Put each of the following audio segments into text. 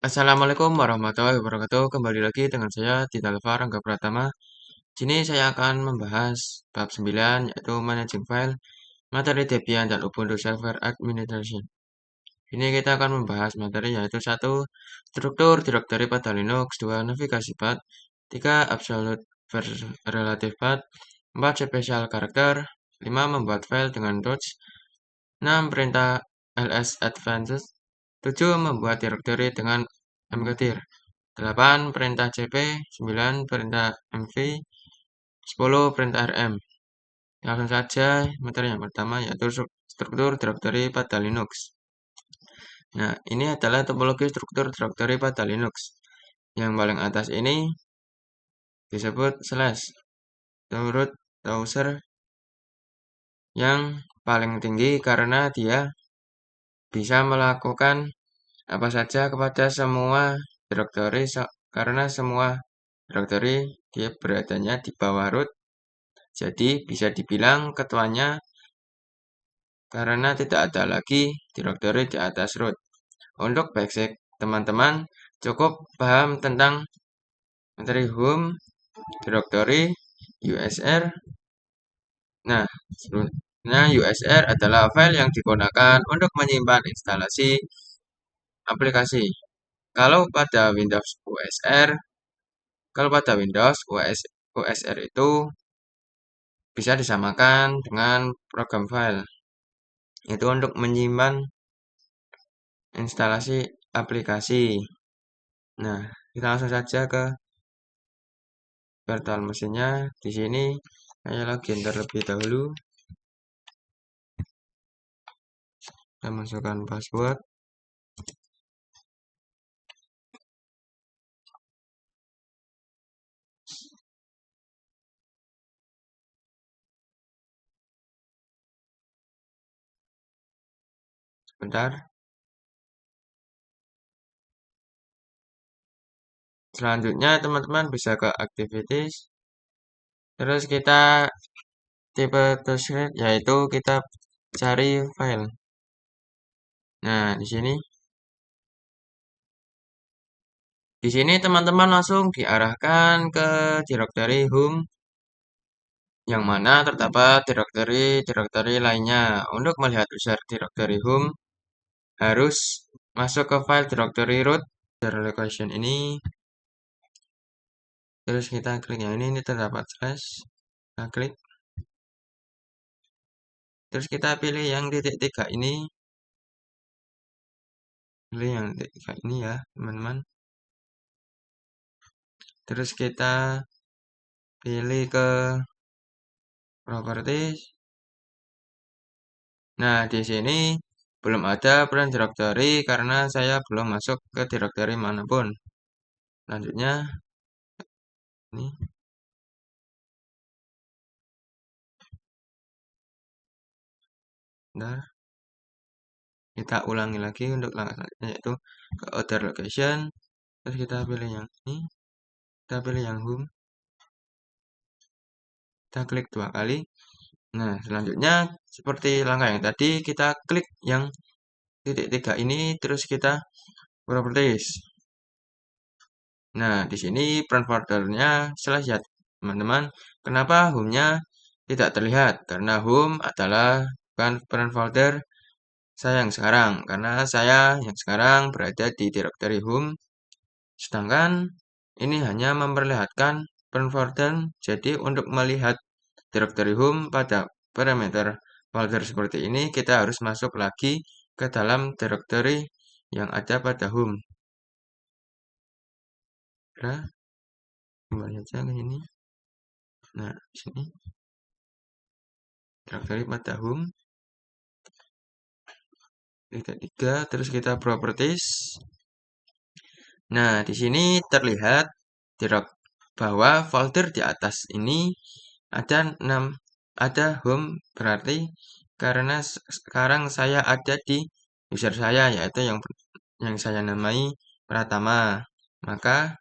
Assalamualaikum warahmatullahi wabarakatuh. Kembali lagi dengan saya Tita Alfa Rangga Pratama. Sini saya akan membahas bab 9 yaitu Managing File, materi Debian dan Ubuntu Server Administration. Ini kita akan membahas materi yaitu 1. Struktur direktori pada Linux, 2. Navigasi path, 3. Absolute versus Relative path, 4. Special Character, 5. Membuat file dengan touch, 6. Perintah ls advanced, 7. Membuat direktori dengan mkdir, 8. Perintah cp, 9. Perintah mv, 10. Perintah rm. Langsung saja materi yang pertama yaitu struktur direktori pada Linux. Nah, ini adalah topologi struktur direktori pada Linux. Yang paling atas ini disebut slash, root browser yang paling tinggi karena dia bisa melakukan apa saja kepada semua direktori karena semua direktori dia beradanya di bawah root. Jadi bisa dibilang ketuanya karena tidak ada lagi direktori di atas root. Untuk basic teman-teman cukup paham tentang materi home, directory, USR. Nah, sebenarnya USR adalah file yang digunakan untuk menyimpan instalasi aplikasi. Kalau pada Windows USR, USR itu bisa disamakan dengan program file. Itu untuk menyimpan instalasi aplikasi. Nah, kita langsung saja ke virtual mesinnya. Di sini saya login terlebih dahulu. Saya masukkan password. Sebentar. Selanjutnya teman-teman bisa ke activities. Terus kita tipe touchscreen yaitu kita cari file. Nah, di sini teman-teman langsung diarahkan ke directory home yang mana terdapat direktori lainnya. Untuk melihat user directory home harus masuk ke file directory root location ini. Terus kita klik yang ini terdapat slash. Kita klik. Terus kita pilih yang titik 3 ini. Pilih yang titik 3 ini ya, teman-teman. Terus kita pilih ke properties. Nah, di sini belum ada brand directory karena saya belum masuk ke directory manapun. Selanjutnya ini. Nah, kita ulangi lagi untuk langkah selanjutnya yaitu ke other location. Terus kita pilih yang ini. Kita pilih yang home. Kita klik 2 kali. Nah, selanjutnya seperti langkah yang tadi kita klik yang titik 3 ini terus kita properties. Nah, di sini brand foldernya slash ya, teman-teman. Kenapa home-nya tidak terlihat? Karena home adalah bukan brand folder saya yang sekarang. Karena saya yang sekarang berada di directory home. Sedangkan ini hanya memperlihatkan brand folder. Jadi untuk melihat directory home pada parameter folder seperti ini, kita harus masuk lagi ke dalam directory yang ada pada home. Nah, kembali aja ke sini. Nah, di sini directory pada home. Titik 3, terus kita properties. Nah, di sini terlihat bahwa folder di atas ini ada home, berarti karena sekarang saya ada di user saya yaitu yang saya namai Pratama, maka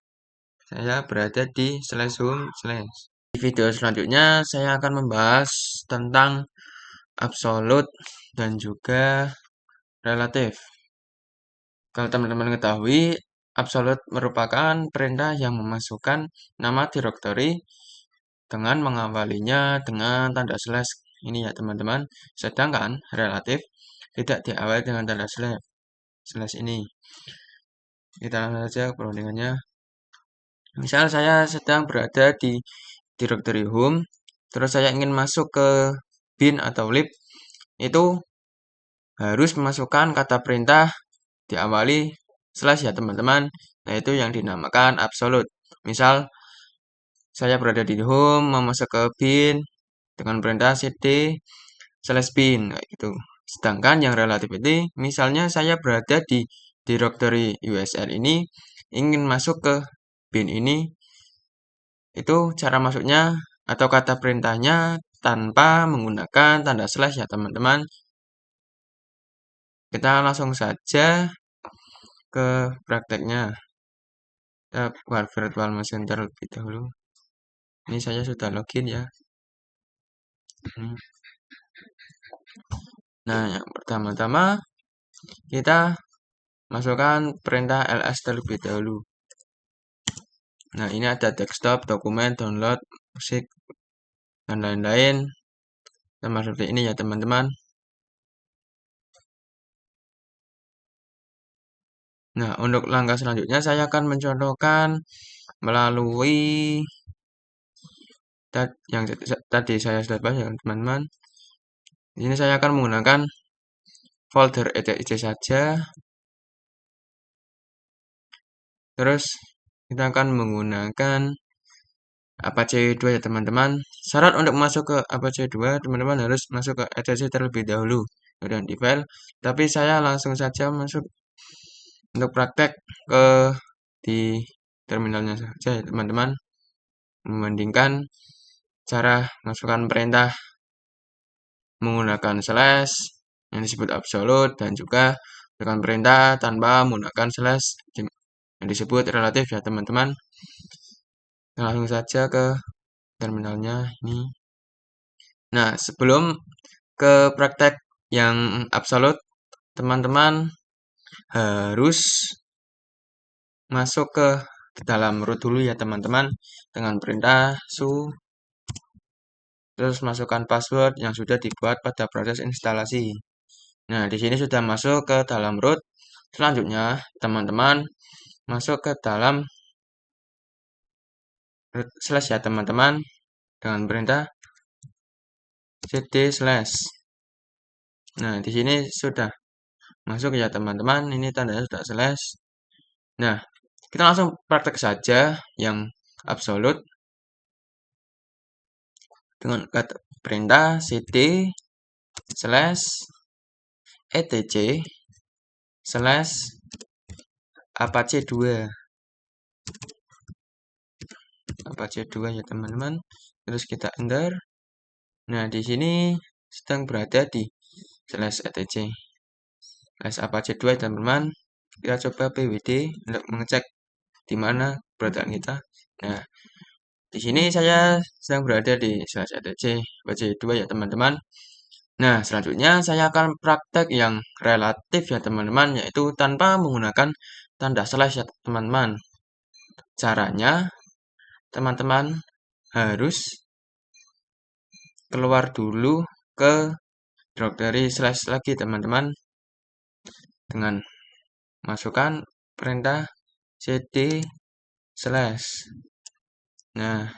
saya berada di /home/. Di video selanjutnya saya akan membahas tentang absolute dan juga relatif. Kalau teman-teman ketahui, absolute merupakan perintah yang memasukkan nama directory dengan mengawalinya dengan tanda slash ini ya teman-teman. Sedangkan relatif tidak diawali dengan tanda slash ini. Kita langsung saja perundingannya. Misal saya sedang berada di directory home, terus saya ingin masuk ke bin atau lib, itu harus memasukkan kata perintah diawali slash ya teman-teman. Nah itu yang dinamakan absolute. Misal saya berada di home, mau masuk ke bin dengan perintah cd slash bin gitu. Sedangkan yang relatif ini, misalnya saya berada di directory USR ini, ingin masuk ke bin ini, itu cara masuknya atau kata perintahnya tanpa menggunakan tanda slash ya teman-teman. Kita langsung saja ke prakteknya. Kita buat virtual machine terlebih dahulu. Ini saya sudah login ya. Nah, yang pertama-tama kita masukkan perintah ls terlebih dahulu. Nah, ini ada desktop, dokumen, download, musik, dan lain-lain. Sama seperti ini ya teman-teman. Nah, untuk langkah selanjutnya saya akan mencontohkan melalui yang tadi saya sudah bahas ya teman-teman. Di sini saya akan menggunakan folder etc saja. Terus kita akan menggunakan Apache 2 ya teman-teman. Syarat untuk masuk ke Apache 2 teman-teman harus masuk ke etc terlebih dahulu dan di file. Tapi saya langsung saja masuk untuk praktek ke di terminalnya saja ya teman-teman. Membandingkan cara masukkan perintah menggunakan slash yang disebut absolute dan juga dengan perintah tanpa menggunakan slash yang disebut relatif ya teman-teman. Langsung saja ke terminalnya ini. Nah, sebelum ke praktek yang absolute, teman-teman harus masuk ke dalam root dulu ya teman-teman dengan perintah su, terus masukkan password yang sudah dibuat pada proses instalasi. Nah, di sini sudah masuk ke dalam root. Selanjutnya, teman-teman masuk ke dalam root slash ya teman-teman dengan perintah cd slash. Nah, di sini sudah masuk ya teman-teman. Ini tandanya sudah slash. Nah, kita langsung praktek saja yang absolute dengan kata perintah cd slash etc slash apache 2 apache 2 ya teman-teman. Terus kita enter. Nah, di sini sedang berada di slash etc slash apache 2 ya teman-teman. Kita coba pwd untuk mengecek di mana keberadaan kita. Nah, di sini saya sedang berada di slash etc apache 2 ya teman-teman. Nah, selanjutnya saya akan praktek yang relatif ya teman-teman, yaitu tanpa menggunakan tanda slash ya teman-teman. Caranya, teman-teman harus keluar dulu ke directory slash lagi teman-teman dengan masukkan perintah cd slash. Nah,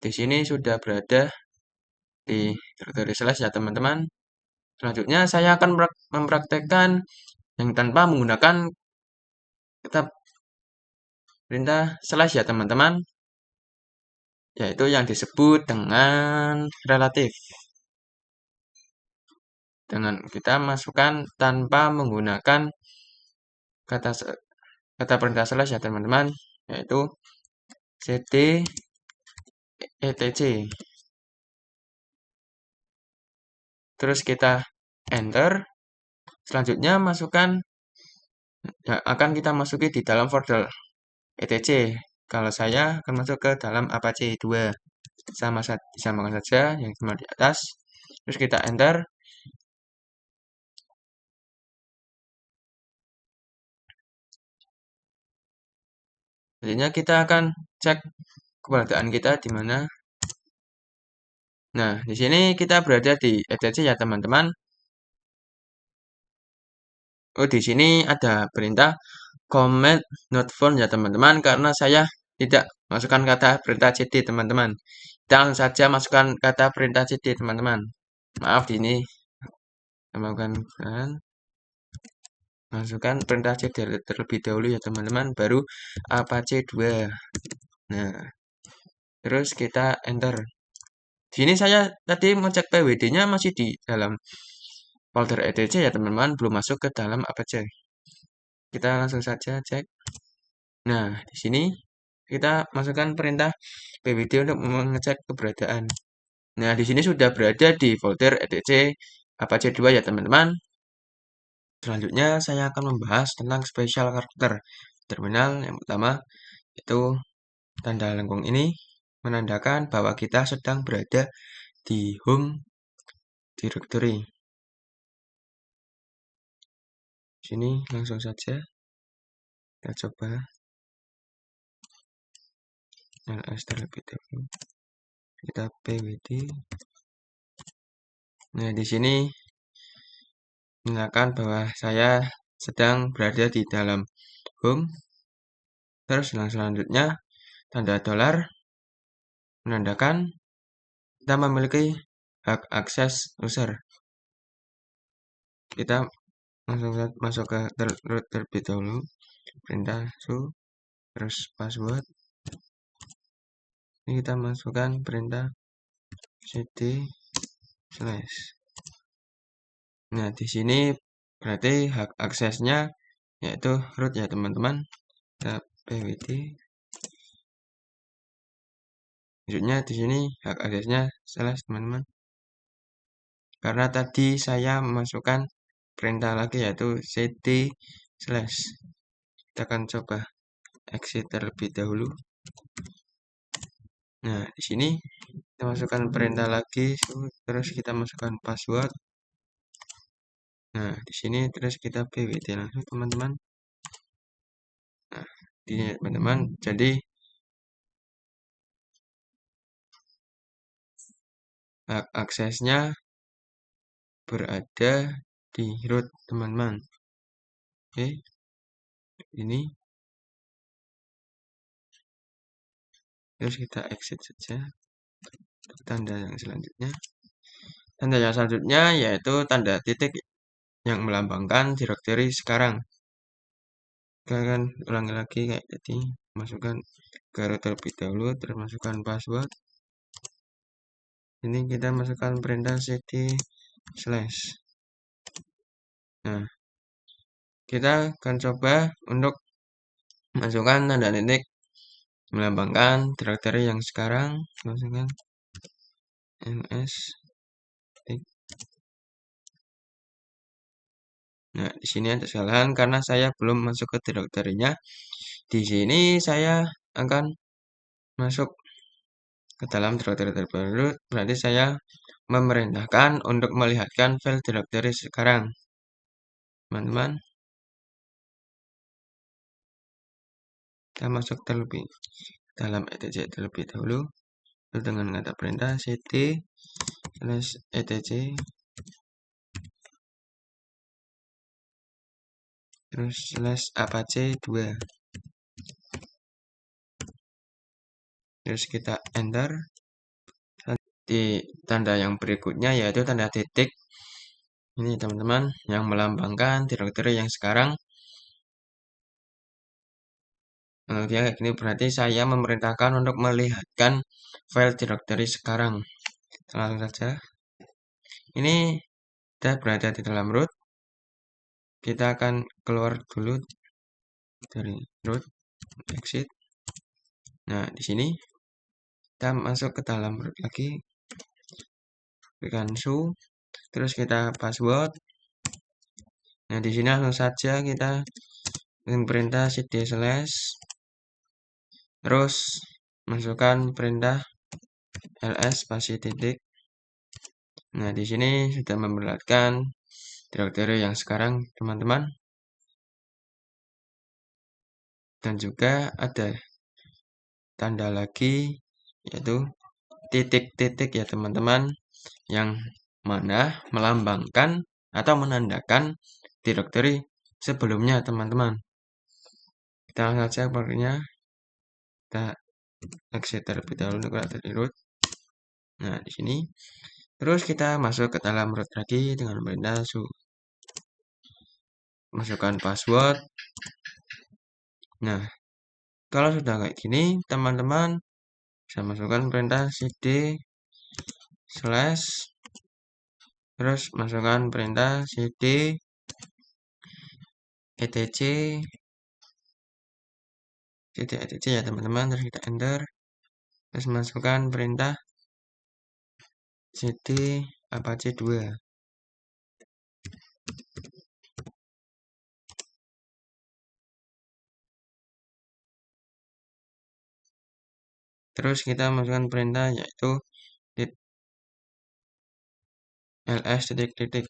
di sini sudah berada di directory slash ya teman-teman. Selanjutnya saya akan mempraktekkan yang tanpa menggunakan kata perintah slash ya teman-teman, yaitu yang disebut dengan relatif. Dengan kita masukkan tanpa menggunakan kata perintah slash ya teman-teman, yaitu cd etc. Terus kita enter. Selanjutnya masukkan ya, akan kita masuki di dalam folder etc. Kalau saya akan masuk ke dalam Apache 2. Disamakan saja yang cuma di atas. Terus kita enter. Selanjutnya kita akan cek keberadaan kita di mana. Nah, di sini kita berada di etc ya teman-teman. Oh, di sini ada perintah command not found ya teman-teman, karena saya tidak masukkan kata perintah cd teman-teman. Kita langsung saja masukkan kata perintah cd teman-teman. Maaf, di sini masukkan perintah cd terlebih dahulu ya teman-teman, baru apache 2. Nah, terus kita enter. Di sini saya tadi ngecek pwd-nya masih di dalam folder etc ya teman-teman, belum masuk ke dalam apache. Kita langsung saja cek. Nah, di sini kita masukkan perintah pwd untuk mengecek keberadaan. Nah, di sini sudah berada di folder etc apache 2 ya teman-teman. Selanjutnya saya akan membahas tentang special karakter terminal. Yang pertama itu tanda lengkung ini menandakan bahwa kita sedang berada di home directory. Sini langsung saja kita coba ls terlebih dahulu. Kita pwd. Nah, di sini menandakan bahwa saya sedang berada di dalam home. Terus yang selanjutnya tanda dolar menandakan kita memiliki hak akses user. Kita langsung masuk ke root terlebih dahulu, perintah su, terus password. Ini kita masukkan perintah cd slash. Nah, di sini berarti hak aksesnya yaitu root ya teman-teman. Kita pwd. Maksudnya di sini hak aksesnya slash teman-teman. Karena tadi saya memasukkan perintah lagi yaitu cd slash. Kita akan coba exit terlebih dahulu. Nah, di sini kita masukkan perintah lagi, terus kita masukkan password. Nah, di sini terus kita pwd langsung teman-teman. Nah, di teman-teman, jadi hak aksesnya berada di root teman-teman. Oke, ini terus kita exit saja. Tanda yang selanjutnya, yaitu tanda titik yang melambangkan directory sekarang. Kita akan ulangi lagi kayak tadi, masukkan ke root terlebih dahulu, terus masukkan password. Ini kita masukkan perintah cd slash. Nah, kita akan coba untuk masukkan tanda titik melambangkan directory yang sekarang. Masukkan ms. Nah, di sini ada kesalahan karena saya belum masuk ke directory-nya. Di sini saya akan masuk ke dalam directory terbaru. Berarti saya memerintahkan untuk melihatkan file directory sekarang. Teman-teman, kita masuk terlebih dalam etc terlebih dahulu dengan kata perintah cd slash etc terus slash apache 2. Terus kita enter. Di tanda yang berikutnya yaitu tanda titik ini teman-teman yang melambangkan directory yang sekarang. Dia kayak gini, berarti saya memerintahkan untuk melihatkan file directory sekarang. Langsung saja. Ini kita berada di dalam root. Kita akan keluar dulu dari root, exit. Nah, di sini kita masuk ke dalam root lagi. Berikan su, terus kita password. Nah, di sini langsung saja kita dengan perintah cd slash. Terus masukkan perintah ls spasi titik. Nah, di sini sudah memperlihatkan directory yang sekarang, teman-teman. Dan juga ada tanda lagi, yaitu titik-titik ya teman-teman, yang mana melambangkan atau menandakan directory sebelumnya teman-teman. Kita langsung saja pakainya. Kita exit terlebih dahulu untuk dari root. Nah, di sini. Terus kita masuk ke dalam root lagi dengan perintah masukkan password. Nah, kalau sudah kayak gini, teman-teman bisa masukkan perintah cd slash, terus masukkan perintah cd etc etc ya teman-teman, terus kita enter, terus masukkan perintah cd apache 2. Terus kita masukkan perintah yaitu ls titik-titik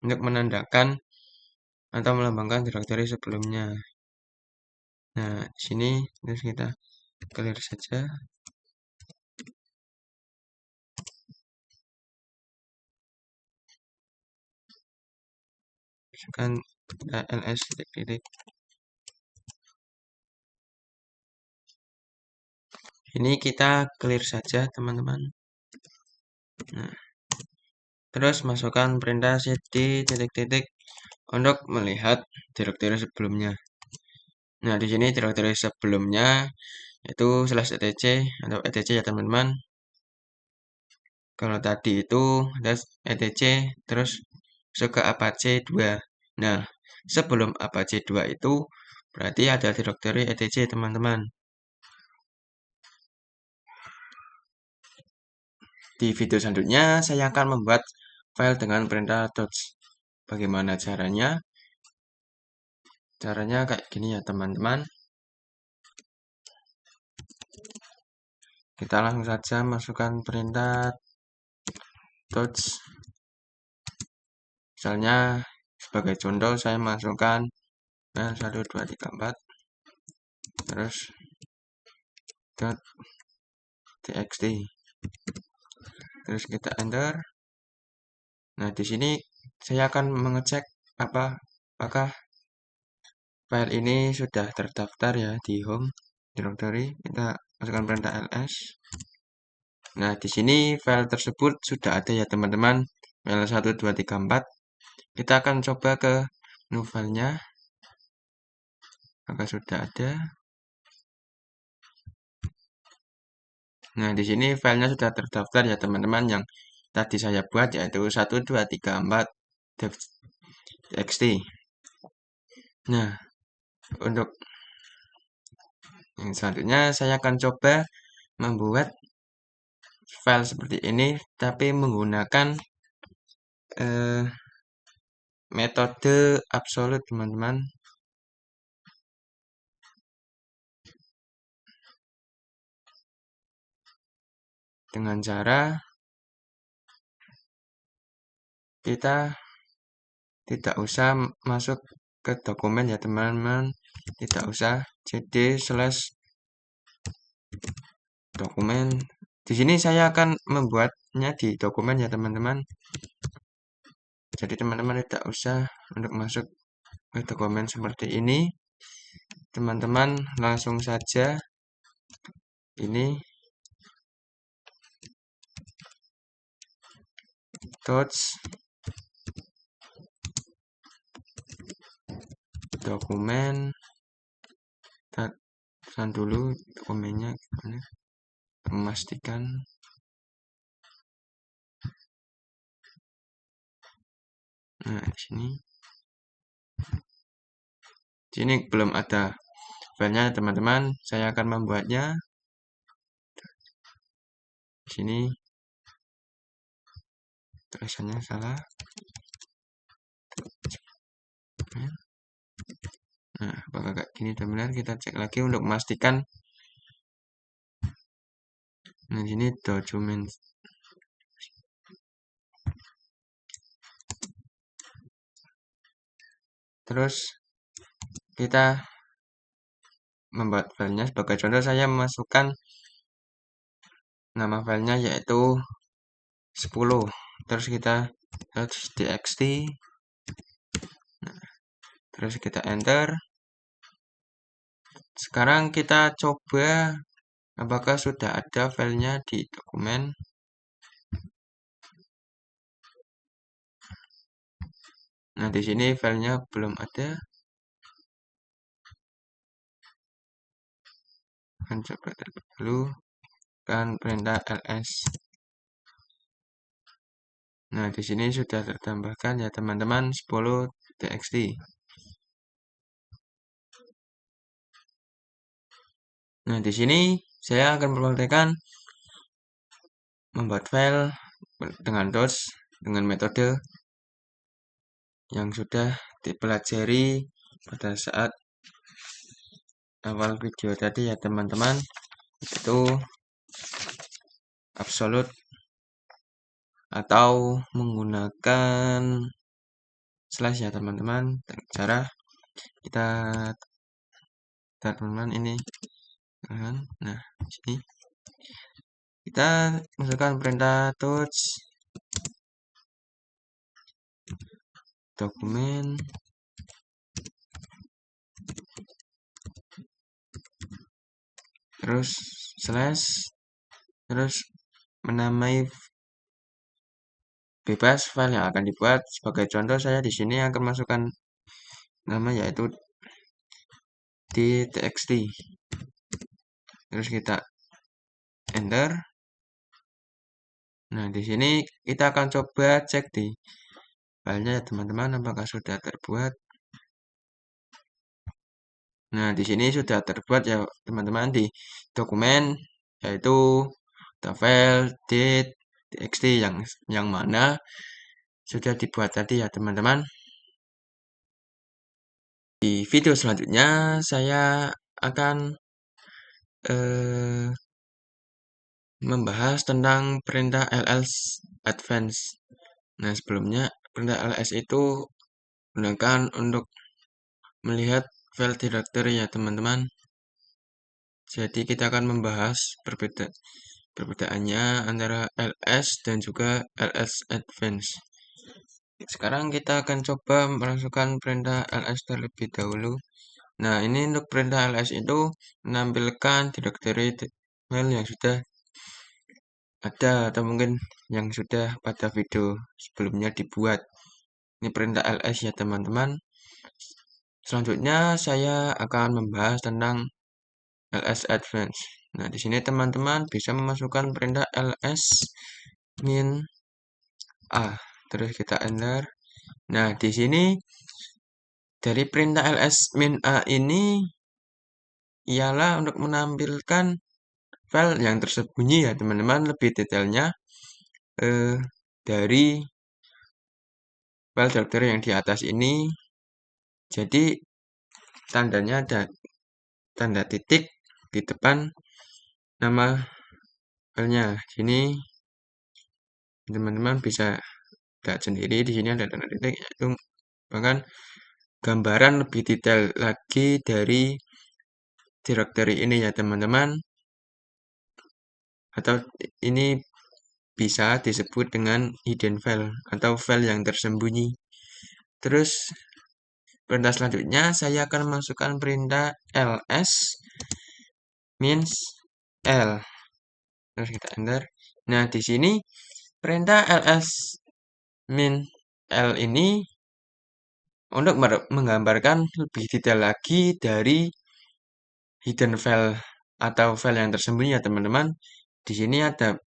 untuk menandakan atau melambangkan directory sebelumnya. Nah, di sini terus kita clear saja. Masukkan ls titik-titik. Ini kita clear saja teman-teman. Nah, terus masukkan perintah cd titik-titik untuk melihat directory sebelumnya. Nah, di sini directory sebelumnya itu /etc atau etc ya teman-teman. Kalau tadi itu ada etc terus masuk ke apache 2. Nah, sebelum apache 2 itu berarti ada directory etc teman-teman. Di video selanjutnya saya akan membuat file dengan perintah touch. Bagaimana caranya? Caranya kayak gini ya teman-teman. Kita langsung saja masukkan perintah touch. Misalnya sebagai contoh saya masukkan 1 2 3 4 terus .txt. Terus kita enter. Nah, di sini saya akan mengecek apakah file ini sudah terdaftar ya di home directory. Kita masukkan perintah ls. Nah, di sini file tersebut sudah ada ya teman-teman. File 1 2 3 4. Kita akan coba ke new filenya. Apakah sudah ada? Nah, di sini filenya sudah terdaftar ya teman-teman, yang tadi saya buat yaitu 1 2 3 4 txt. Nah, untuk yang selanjutnya saya akan coba membuat file seperti ini tapi menggunakan metode absolute teman-teman. Dengan cara kita tidak usah masuk ke dokumen ya teman-teman, tidak usah cd / dokumen. Di sini saya akan membuatnya di dokumen ya teman-teman. Jadi teman-teman tidak usah untuk masuk ke dokumen seperti ini. Teman-teman langsung saja ini touch dokumen. Kita dulu dokumennya gimana, memastikan. Nah, di sini belum ada filenya teman-teman. Saya akan membuatnya. Di sini tulisannya salah. Nah, apakah kayak gini teman-teman? Kita cek lagi untuk memastikan. Nah, di sini dokumen. Terus kita membuat filenya. Sebagai contoh saya memasukkan nama filenya yaitu 10. Terus kita search txt. Terus kita enter. Sekarang kita coba apakah sudah ada filenya di dokumen. Nah, di sini filenya belum ada. Akan coba dulu kan perintah ls. Nah, di sini sudah tertambahkan ya teman-teman 10 txt. Nah, di sini saya akan mempraktikkan membuat file dengan DOS dengan metode yang sudah dipelajari pada saat awal video tadi ya teman-teman, itu absolute atau menggunakan slash ya teman-teman. Cara kita teman-teman ini nah sini kita masukkan perintah touch dokumen, terus slash, terus menamai bebas file yang akan dibuat. Sebagai contoh saya di sini akan masukkan nama yaitu txt. Terus kita enter. Nah, di sini kita akan coba cek di filenya ya teman-teman apakah sudah terbuat. Nah, di sini sudah terbuat ya teman-teman di dokumen yaitu file txt yang mana sudah dibuat tadi ya teman-teman. Di video selanjutnya saya akan membahas tentang perintah ls advance. Nah, sebelumnya perintah ls itu gunakan untuk melihat file directory ya teman-teman. Jadi kita akan membahas perbedaannya antara ls dan juga ls advance. Sekarang kita akan coba memasukkan perintah ls terlebih dahulu. Nah, ini untuk perintah ls itu menampilkan directory file yang sudah ada atau mungkin yang sudah pada video sebelumnya dibuat. Ini perintah ls ya teman-teman. Selanjutnya saya akan membahas tentang ls advance. Nah, di sini teman-teman bisa memasukkan perintah ls min a. Terus kita enter. Nah, di sini dari perintah ls min a ini ialah untuk menampilkan file yang tersembunyi ya teman-teman, lebih detailnya dari file directory yang di atas ini. Jadi tandanya ada tanda titik di depan nama filenya. Sini teman-teman bisa lihat sendiri, di sini ada tanda titik, yaitu bahkan gambaran lebih detail lagi dari directory ini ya teman-teman. Atau ini bisa disebut dengan hidden file atau file yang tersembunyi. Terus perintah selanjutnya saya akan masukkan perintah ls means l. Terus kita enter. Nah, di sini perintah ls min l ini untuk menggambarkan lebih detail lagi dari hidden file atau file yang tersembunyi ya teman-teman. Di sini ada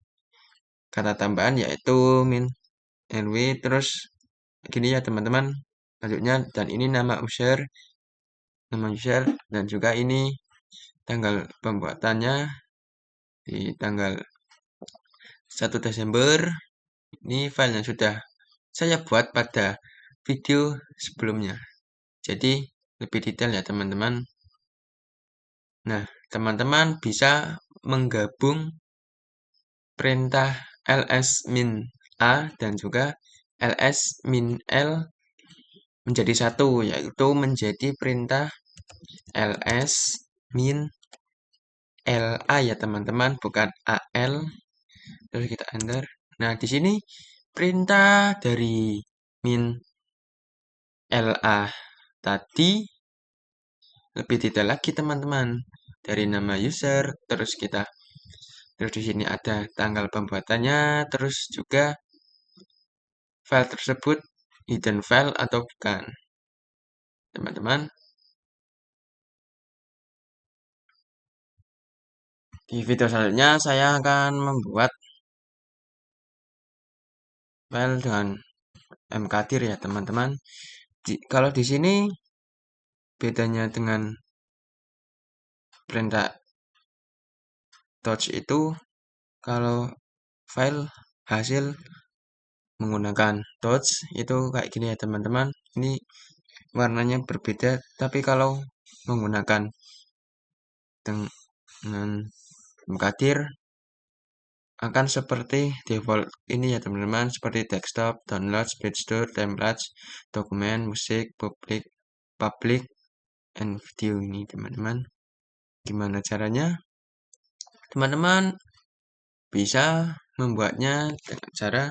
kata tambahan yaitu min nw, terus gini ya teman-teman. Selanjutnya, dan ini nama user dan juga ini tanggal pembuatannya di tanggal 1 Desember. Ini file yang sudah saya buat pada video sebelumnya. Jadi lebih detail ya teman-teman. Nah, teman-teman bisa menggabung perintah ls min a dan juga ls min l menjadi satu, yaitu menjadi perintah ls min LA ya teman-teman, bukan AL. Terus kita enter. Nah, di sini perintah dari min LA tadi lebih detail lagi teman-teman. Dari nama user, terus di sini ada tanggal pembuatannya, terus juga file tersebut hidden file atau bukan. Teman-teman, di video selanjutnya saya akan membuat file dengan mkdir ya teman-teman. Kalau di sini bedanya dengan perintah touch itu, kalau file hasil menggunakan touch itu kayak gini ya teman-teman. Ini warnanya berbeda, tapi kalau menggunakan dengan mkdir akan seperti default ini ya teman-teman, seperti desktop, download, store, templates, dokumen, musik, public, and video ini teman-teman. Gimana caranya? Teman-teman bisa membuatnya dengan cara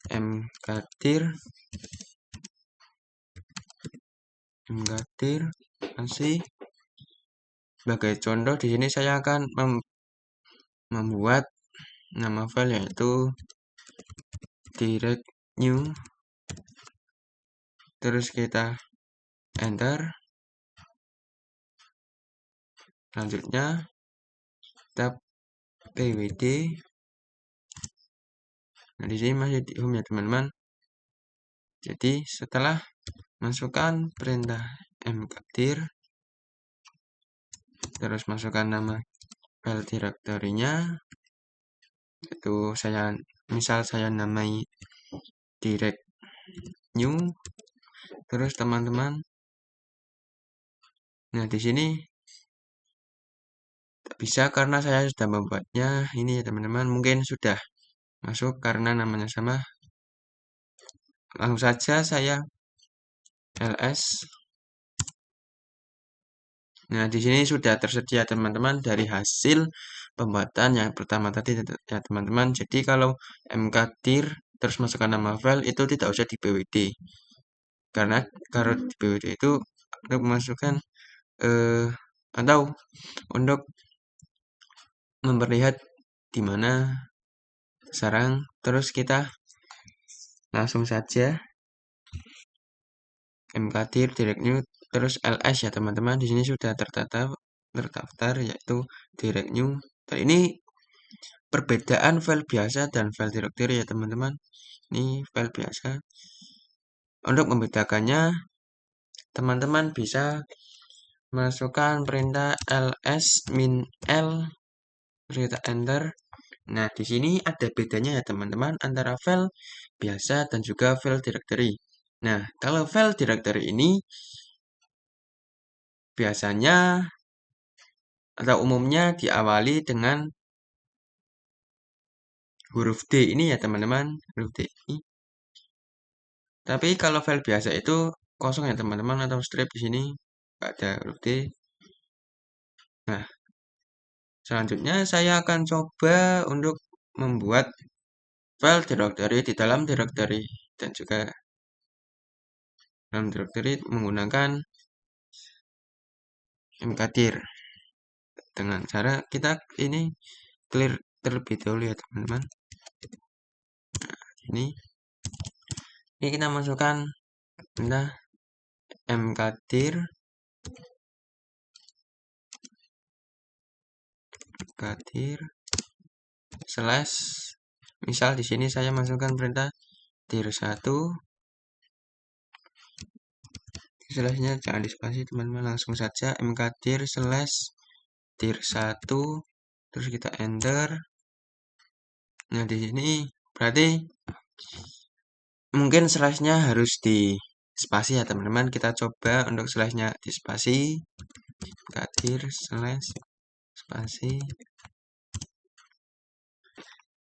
mkdir kasih sebagai contoh. Di sini saya akan membuat nama file yaitu direct new, terus kita enter. Selanjutnya kita pwd. Nah, di sini masih di home ya teman-teman. Jadi setelah masukkan perintah mkdir, terus masukkan nama file directory-nya, itu misal saya namai direct new, terus teman-teman. Nah, di sini bisa karena saya sudah membuatnya ini ya teman-teman, mungkin sudah masuk karena namanya sama. Langsung saja saya ls. Nah, di sini sudah tersedia teman-teman dari hasil pembuatan yang pertama tadi ya teman-teman. Jadi kalau mkdir terus masukkan nama file itu tidak usah di pwd. Karena kalau di pwd itu untuk memasukkan atau untuk memperlihat di mana sarang, terus kita langsung saja mkdir direct new terus ls ya teman-teman. Di sini sudah terdaftar yaitu direct new. Dan ini perbedaan file biasa dan file directory ya teman-teman. Ini file biasa. Untuk membedakannya, teman-teman bisa masukkan perintah ls min l, kita enter. Nah, di sini ada bedanya ya teman-teman antara file biasa dan juga file directory. Nah, kalau file directory ini biasanya atau umumnya diawali dengan huruf D ini ya teman-teman, huruf D ini. Tapi kalau file biasa itu kosong ya teman-teman, atau strip di sini nggak ada huruf D. Nah, selanjutnya saya akan coba untuk membuat file directory di dalam directory dan juga dalam directory menggunakan mkdir dengan cara kita ini clear terlebih dahulu ya teman-teman. Nah, ini kita masukkan perintah mkdir slash, misal di sini saya masukkan perintah dir1, slashnya jangan dispasi teman-teman, langsung saja mkdir slash dir1, terus kita enter. Nah, di sini berarti mungkin slashnya harus di spasi ya teman-teman. Kita coba untuk slashnya di spasi, mkdir slash spasi.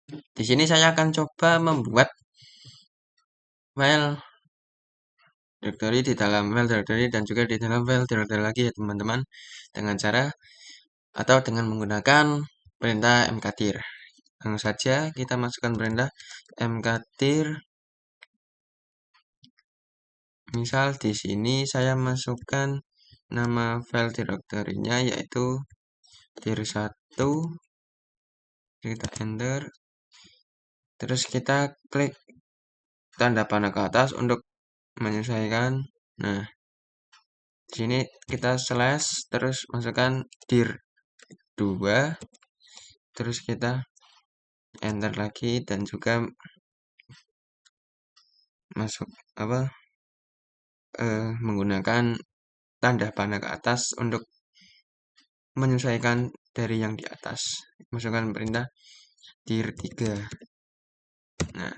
Di sini saya akan coba membuat file directory di dalam file directory dan juga di dalam file directory lagi ya teman-teman, dengan cara atau dengan menggunakan perintah mkdir. Langsung saja kita masukkan perintah mkdir. Misal di sini saya masukkan nama file directory-nya yaitu dir1, kita enter, terus kita klik tanda panah ke atas untuk menyesuaikan. Nah, di sini kita slash terus masukkan dir2, terus kita enter lagi dan juga masuk menggunakan tanda panah ke atas untuk menyesuaikan dari yang di atas. Masukkan perintah dir3. Nah,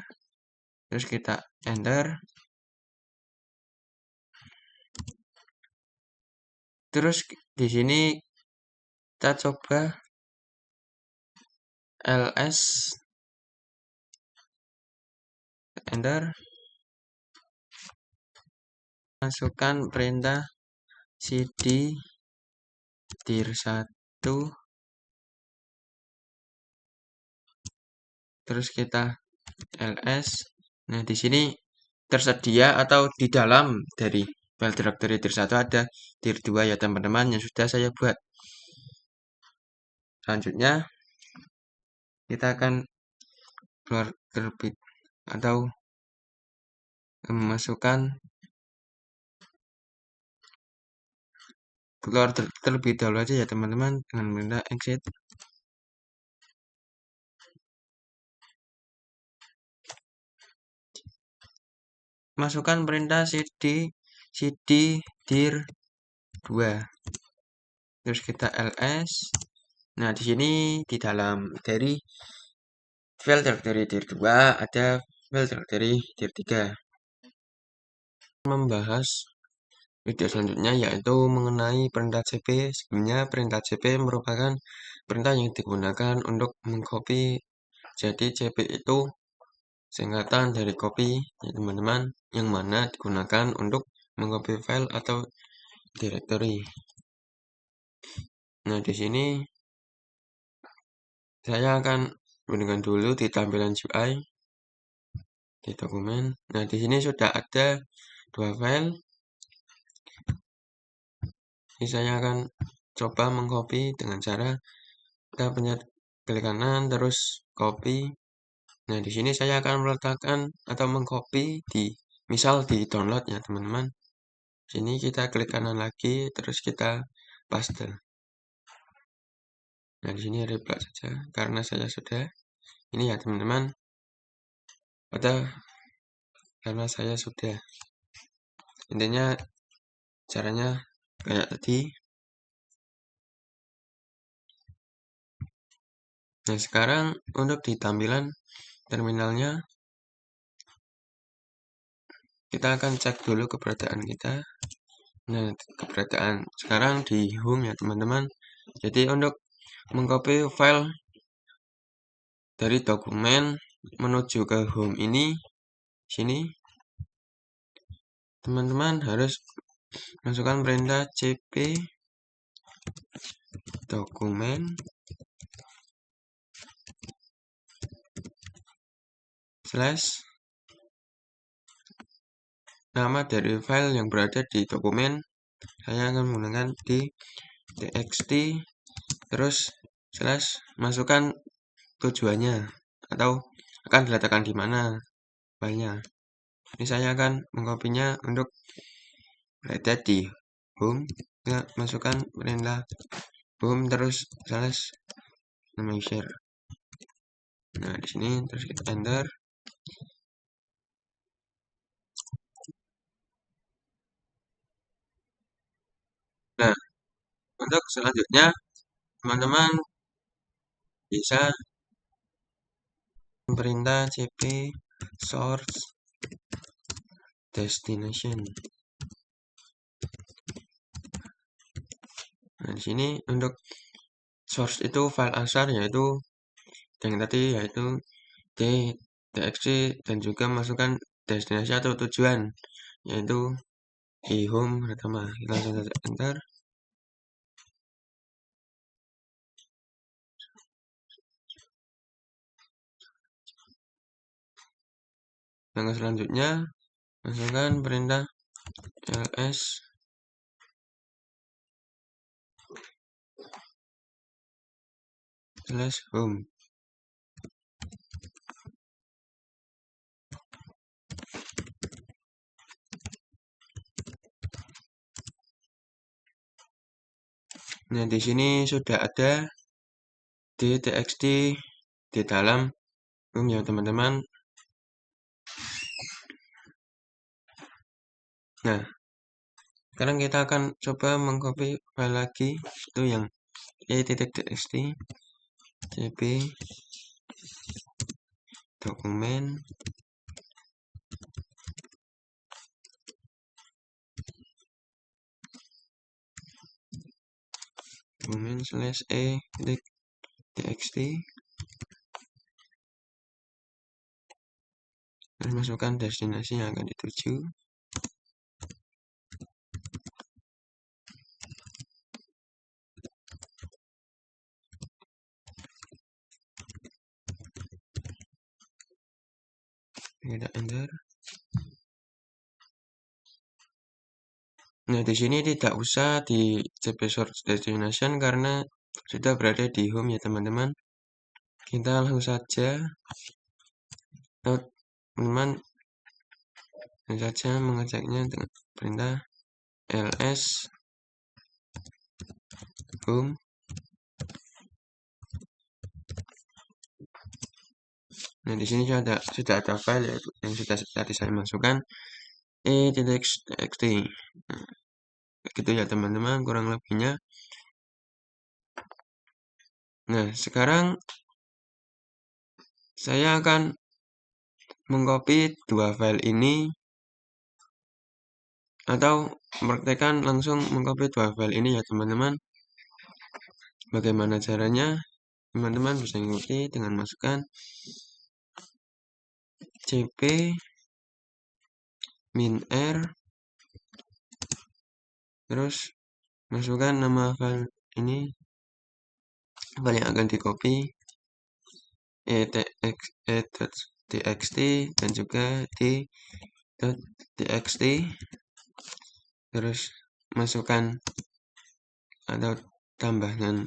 terus kita enter. Terus di sini kita coba ls, enter, masukkan perintah cd dir1, terus kita ls. Nah, di sini tersedia atau di dalam dari file directory dir1 ada dir2 ya teman-teman yang sudah saya buat. Selanjutnya kita akan keluar terlebih atau memasukkan keluar terlebih dahulu aja ya teman-teman dengan perintah exit. Masukkan perintah cd dir2. Terus kita ls. Nah, di sini di dalam dari file directory dir2 ada file directory dir3. Membahas video selanjutnya yaitu mengenai perintah cp. Sebenarnya perintah cp merupakan perintah yang digunakan untuk mengcopy. Jadi cp itu singkatan dari copy ya teman-teman, yang mana digunakan untuk mengcopy file atau directory. Nah, di sini saya akan gunakan dulu di tampilan UI di dokumen. Nah, di sini sudah ada 2 file. Ini saya akan coba mengcopy dengan cara kita pencet klik kanan terus copy. Nah, di sini saya akan meletakkan atau mengcopy di misal di download ya teman-teman. Sini kita klik kanan lagi terus kita paste. Nah, di sini reply saja karena saya sudah ini ya teman-teman. Atau karena saya sudah. Intinya caranya kayak tadi. Nah, sekarang untuk di tampilan terminalnya kita akan cek dulu keberadaan kita. Nah, keberadaan sekarang di home ya teman-teman. Jadi untuk mengcopy file dari dokumen menuju ke home ini, sini teman-teman harus masukkan perintah cp dokumen slash nama dari file yang berada di dokumen. Saya akan menggunakan di txt terus slash masukkan tujuannya atau akan diletakkan di mana filenya. Ini saya akan mengkopinya untuk berada di home. Kita masukkan perintah home terus slash nama user. Nah, di sini terus kita enter. Nah, untuk selanjutnya teman-teman bisa perintah cp source destination. Nah, di sini untuk source itu file asal yaitu yang tadi yaitu txt dan juga masukkan destinasi atau tujuan yaitu di home pertama. Kita langsung saja enter. Langkah selanjutnya, masukkan perintah ls /home. Nah, di sini sudah ada txt di dalam home ya teman-teman. Nah, sekarang kita akan coba mengcopy file lagi, itu yang e.txt cp dokumen /e.txt, dan masukkan destinasi yang akan dituju. Kita enter. Nah, di sini tidak usah di cp source destination karena sudah berada di home ya teman-teman. Kita langsung saja teman-teman saja mengeceknya dengan perintah ls home. Nah, di sini sudah ada file yang sudah tadi saya masukkan e.txt. Nah, begitu ya teman-teman kurang lebihnya. Nah, sekarang saya akan mengcopy dua file ini atau mempraktekkan langsung mengcopy dua file ini ya teman-teman. Bagaimana caranya? Teman-teman bisa mengikuti dengan masukkan cp -r, terus masukkan nama file ini, file yang akan di copy e.txt dan juga d.txt, terus masukkan atau tambahkan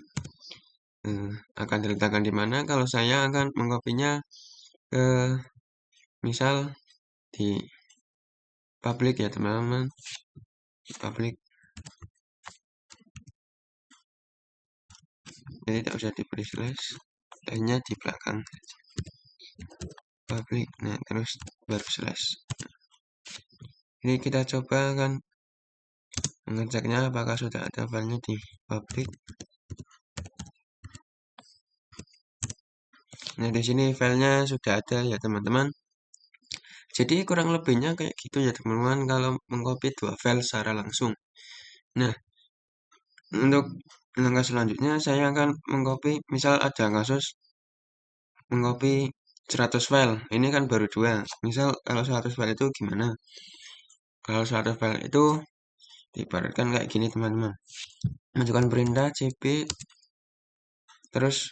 akan diletakkan di mana. Kalau saya akan mengkopinya ke misal di public ya teman-teman, public. Jadi tidak usah diberi slash, hanya di belakang public. Nah, terus baru slash. Ini kita coba kan mengeceknya apakah sudah ada filenya di public. Nah, di sini filenya sudah ada ya teman-teman. Jadi kurang lebihnya kayak gitu ya teman-teman kalau mengcopy dua file secara langsung. Nah, untuk langkah selanjutnya saya akan mengcopy, misal ada kasus mengcopy 100 file. Ini kan baru 2. Misal kalau 100 file itu gimana? Kalau 100 file itu diibaratkan kayak gini teman-teman. Masukkan perintah cp terus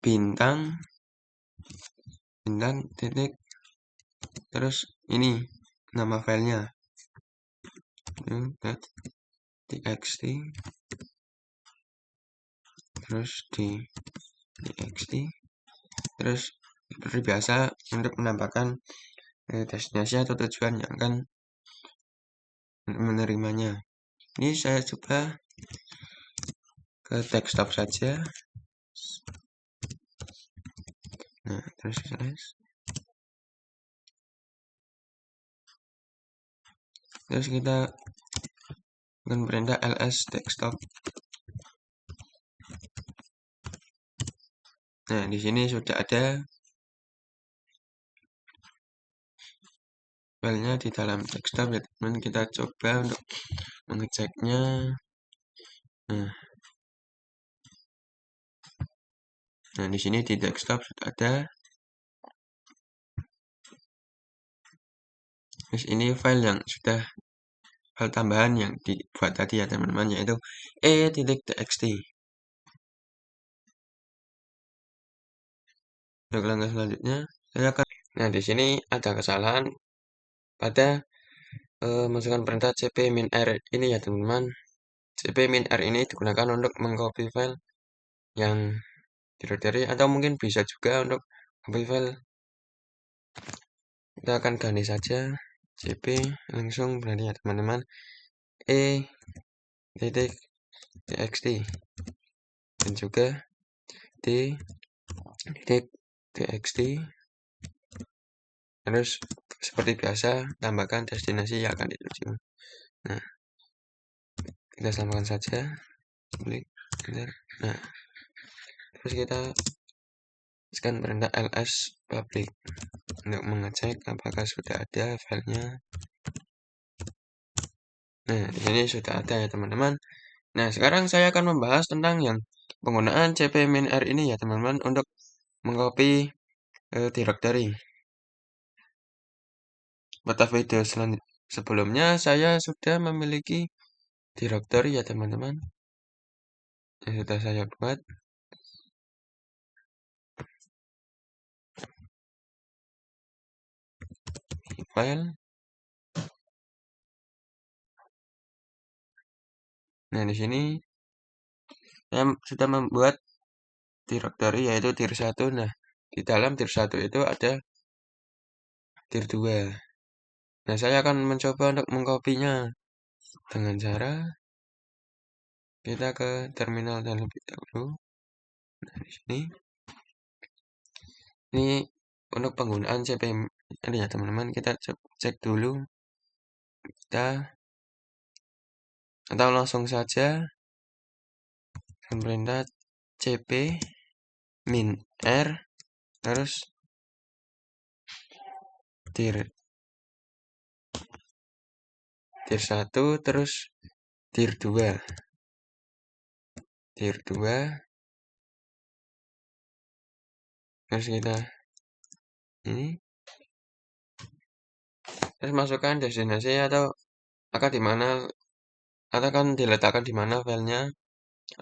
bintang titik terus ini nama filenya txt terus di txt, terus seperti biasa untuk menambahkan destinasi atau tujuan yang akan menerimanya. Ini saya coba ke desktop saja. Nah, terus kita akan perintah ls desktop. Nah, di sini sudah ada filenya di dalam desktop ya teman. Kita coba untuk mengeceknya. Nah, di sini di desktop sudah ada. Terus ini file yang sudah file tambahan yang dibuat tadi ya teman-teman, yaitu e.txt. Untuk langkah selanjutnya, saya akan. Nah, di sini ada kesalahan pada masukkan perintah cp-min-r ini ya teman-teman. cp-min-r ini digunakan untuk mengcopy file yang directory atau mungkin bisa juga untuk copy file. Kita akan ganti saja cp langsung berarti ya teman-teman e.txt dan juga d.txt. Terus seperti biasa tambahkan destinasi yang akan dituju. Nah, kita samakan saja, klik enter. Nah, terus kita tekan perintah ls public untuk mengecek apakah sudah ada filenya. Nah, di sini sudah ada ya teman-teman. Nah, sekarang saya akan membahas tentang yang penggunaan cp-min-r ini ya teman-teman untuk mengcopy directory. Pada video sebelumnya saya sudah memiliki directory ya teman-teman yang sudah saya buat. File. Nah, di sini saya sudah membuat directory yaitu dir 1. Nah, di dalam dir 1 itu ada dir 2. Nah, saya akan mencoba untuk mengkopinya dengan cara kita ke terminal terlebih dahulu. Nah, di sini ini untuk penggunaan cp ini ya teman-teman, kita cek dulu kita atau langsung saja perintah cp min r terus dir 1 terus dir 2 terus kita ini terus masukkan destinasi atau akan di mana atau akan diletakkan di mana filenya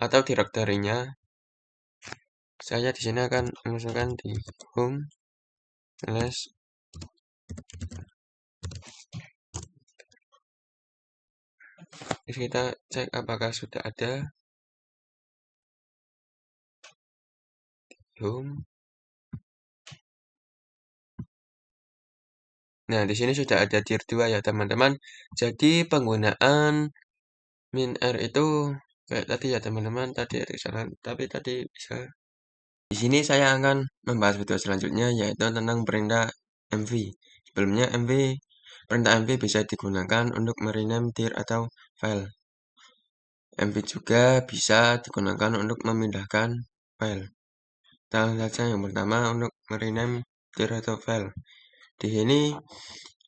atau directory-nya. Saya di sini akan masukkan di home slash terus kita cek apakah sudah ada di home. Nah, di sini sudah ada dir 2 ya teman-teman. Jadi penggunaan min-r itu kayak tadi ya teman-teman, tadi ada kesalahan, tapi tadi bisa. Di sini saya akan membahas video selanjutnya yaitu tentang perintah mv. Sebelumnya perintah mv bisa digunakan untuk merename dir atau file. mv juga bisa digunakan untuk memindahkan file. Kita saja yang pertama untuk merename dir atau file. Di sini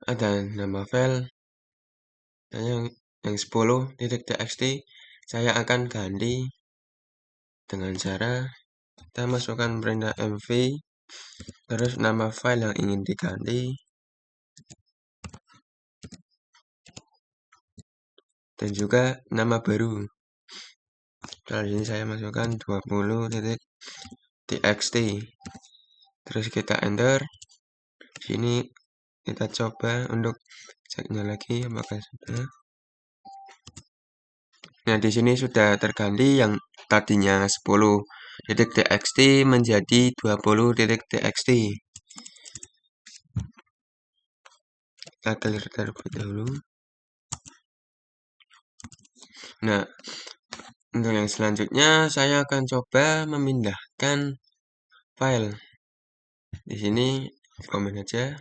ada nama file yang 10.txt. Saya akan ganti dengan cara kita masukkan perintah mv terus nama file yang ingin diganti dan juga nama baru. Kali ini saya masukkan 20.txt. Terus kita enter. Sini kita coba untuk ceknya lagi apakah sudah. Nah, di sini sudah terganti yang tadinya 10.txt menjadi 20.txt. Kita clear terlebih dahulu. Nah, untuk yang selanjutnya saya akan coba memindahkan file. Di sini komen aja.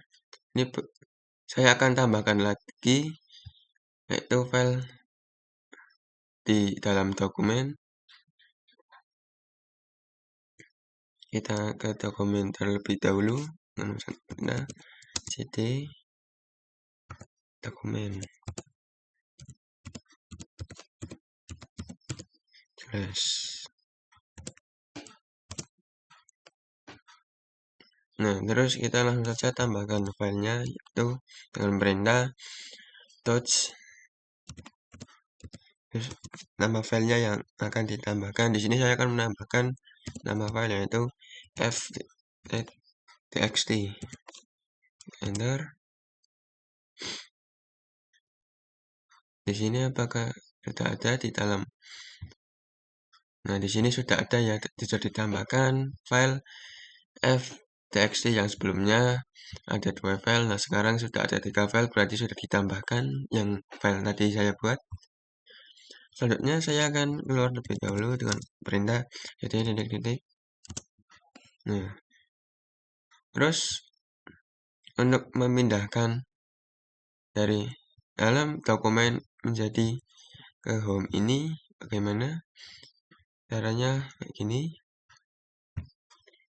Ini saya akan tambahkan lagi yaitu file di dalam dokumen. Kita ke dokumen terlebih dahulu. Nah, cd dokumen slash Nah, terus kita langsung saja tambahkan filenya, yaitu dengan perintah touch. Terus nama filenya yang akan ditambahkan. Di sini saya akan menambahkan nama file yaitu f.txt. Enter. Di sini apakah sudah ada di dalam? Nah, di sini sudah ada ya, sudah ditambahkan file f.txt yang sebelumnya ada 2 file. Nah, sekarang sudah ada 3 file, berarti sudah ditambahkan yang file tadi saya buat. Selanjutnya saya akan keluar lebih dahulu dengan perintah titik. Nah, terus untuk memindahkan dari dalam dokumen menjadi ke home ini bagaimana caranya? Kayak gini.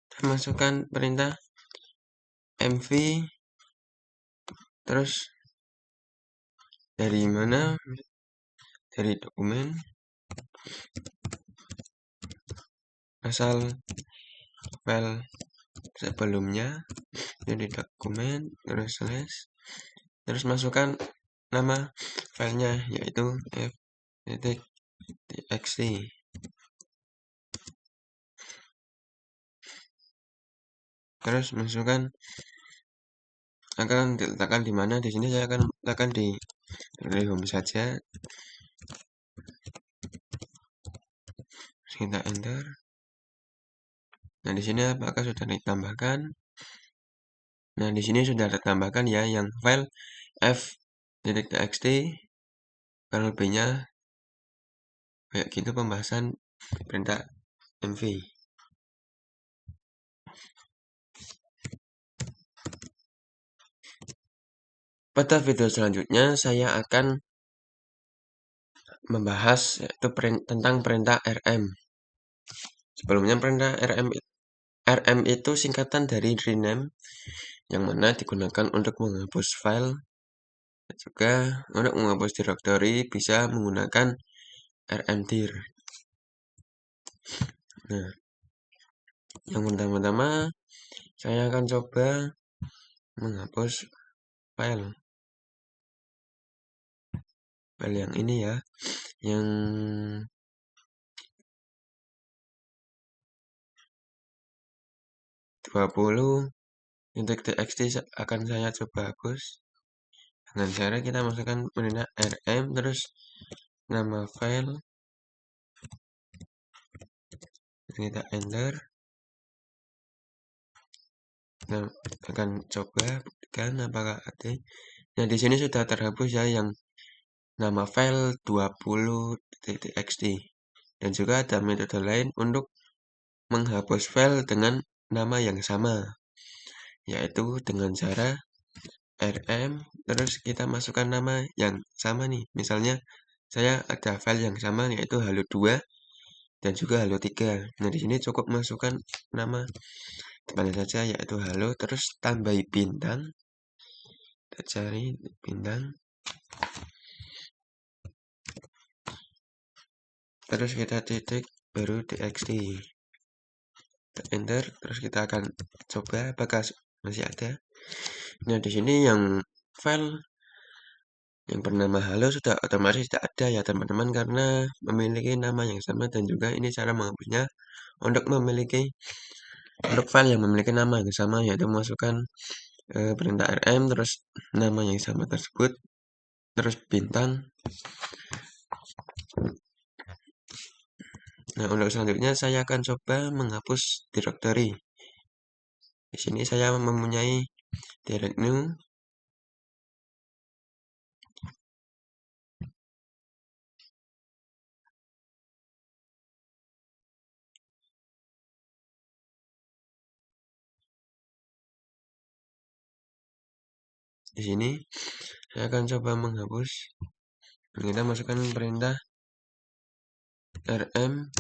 Kita masukkan perintah mv, terus dari mana? Dari dokumen, asal file sebelumnya jadi dokumen, terus slash, terus masukkan nama filenya yaitu f.txt. Terus masukkan akan diletakkan di mana? Di sini saya akan letakkan di home saja. Kita enter. Nah, di sini apakah sudah ditambahkan? Nah, di sini sudah ditambahkan ya yang file f.txt, kalau b-nya kayak gitu pembahasan perintah mv. Pada video selanjutnya saya akan membahas yaitu tentang perintah rm. Sebelumnya perintah rm itu singkatan dari rename, yang mana digunakan untuk menghapus file. Juga untuk menghapus directory bisa menggunakan rmdir. Nah, yang pertama-tama saya akan coba menghapus file yang ini ya, yang .txt akan saya coba hapus. Dengan cara kita masukkan perintah rm, terus nama file, kita enter. Nah, akan coba buktikan apakah ada. Nah, di sini sudah terhapus ya yang nama file 20.txt. Dan juga ada metode lain untuk menghapus file dengan nama yang sama, yaitu dengan cara rm, terus kita masukkan nama yang sama nih. Misalnya saya ada file yang sama yaitu halo2 dan juga halo3. Nah, di sini cukup masukkan nama depannya saja yaitu halo, terus tambahi bintang. Kita cari bintang. Terus kita titik baru txt. Kita enter, terus kita akan coba apakah masih ada. Nah, di sini yang file yang bernama halo sudah otomatis tidak ada ya teman-teman, karena memiliki nama yang sama. Dan juga ini cara menghapusnya untuk file yang memiliki nama yang sama, yaitu masukkan perintah rm, terus nama yang sama tersebut, terus bintang. Nah, untuk selanjutnya saya akan coba menghapus directory. Di sini saya mempunyai direct new. Di sini saya akan coba menghapus. Kita masukkan perintah rm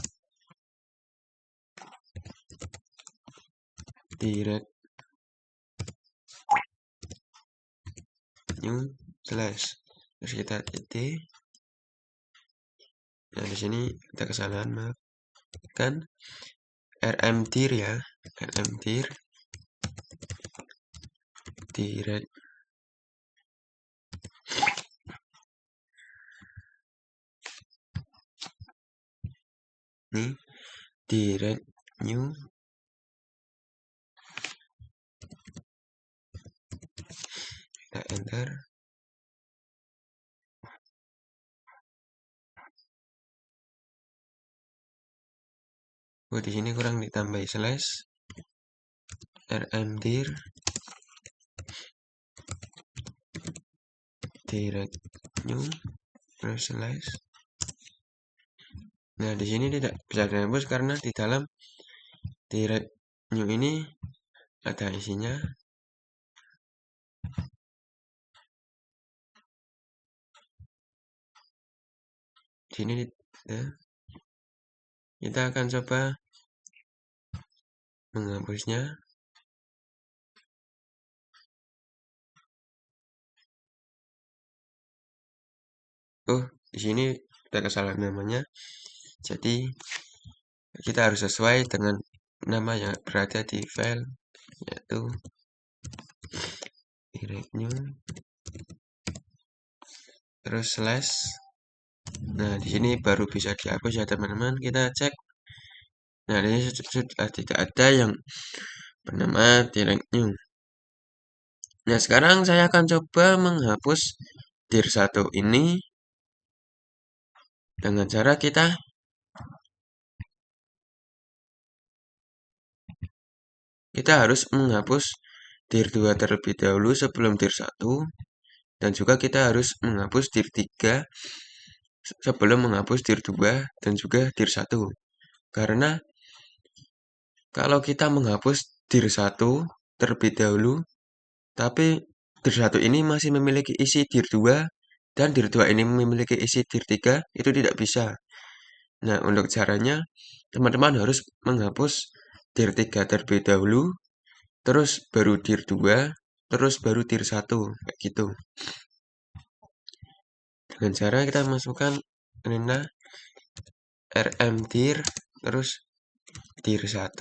direct new slash, terus kita titik. Nah, di sini ada kesalahan, maaf. Kan rmdir ya, rmdir. direct nih direct new kita enter. Oh, di sini kurang ditambahi slash rmdir direct new terus slash. Nah, di sini tidak bisa dihapus karena di dalam direct new ini ada isinya. Di sini ya. Kita akan coba menghapusnya. Oh, di sini ada kesalahan namanya. Jadi kita harus sesuai dengan nama yang berada di file, yaitu direct new terus slash. Nah, di sini baru bisa dihapus ya teman-teman. Kita cek. Nah, ini sudah tidak ada yang bernama direct new. Nah, sekarang saya akan coba menghapus dir 1 ini dengan cara kita harus menghapus dir 2 terlebih dahulu sebelum dir 1, dan juga kita harus menghapus dir 3 sebelum menghapus dir 2 dan juga dir 1. Karena kalau kita menghapus dir 1 terlebih dahulu, tapi dir 1 ini masih memiliki isi dir 2 dan dir 2 ini memiliki isi dir 3, itu tidak bisa. Nah, untuk caranya teman-teman harus menghapus dir 3 terlebih dahulu, terus baru dir 2, terus baru dir 1, kayak gitu. Dengan cara kita masukkan renda rmdir terus dir 1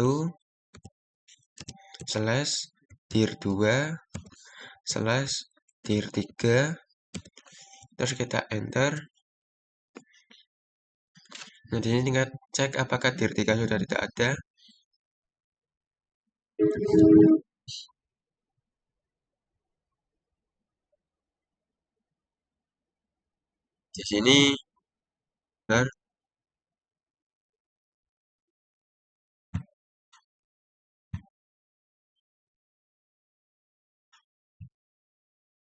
slash dir 2 slash dir 3, terus kita enter. Nah, di sini tinggal cek apakah dir 3 sudah tidak ada. Di sini benar.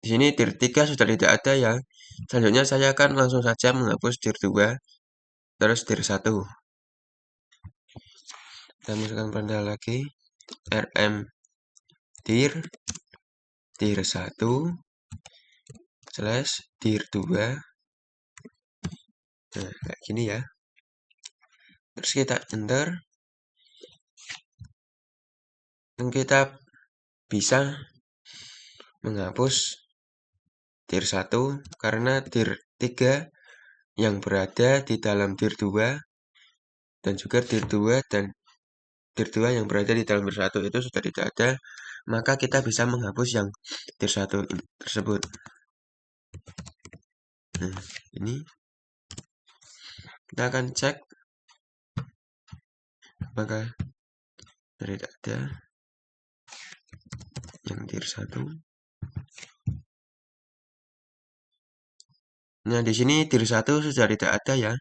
Di sini dir 3 sudah tidak ada ya. Selanjutnya saya akan langsung saja menghapus dir 2 terus dir 1. Kita masukkan perintah lagi rm dir 1 slash dir 2. Nah, kayak gini ya. Terus kita enter. Dan kita bisa menghapus dir 1 karena dir 3 yang berada di dalam dir 2 dan juga dir 2 dan dir 2 yang berada di dalam dir 1 itu sudah tidak ada, maka kita bisa menghapus yang dir 1 tersebut. Nah, ini kita akan cek apakah tidak ada yang dir 1. Nah, di sini dir 1 sudah tidak ada ya.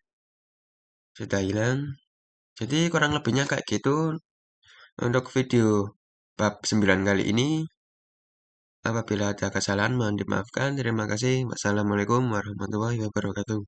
Sudah hilang. Jadi kurang lebihnya kayak gitu untuk video bab 9 kali ini. Apabila ada kesalahan mohon dimaafkan. Terima kasih. Wassalamualaikum warahmatullahi wabarakatuh.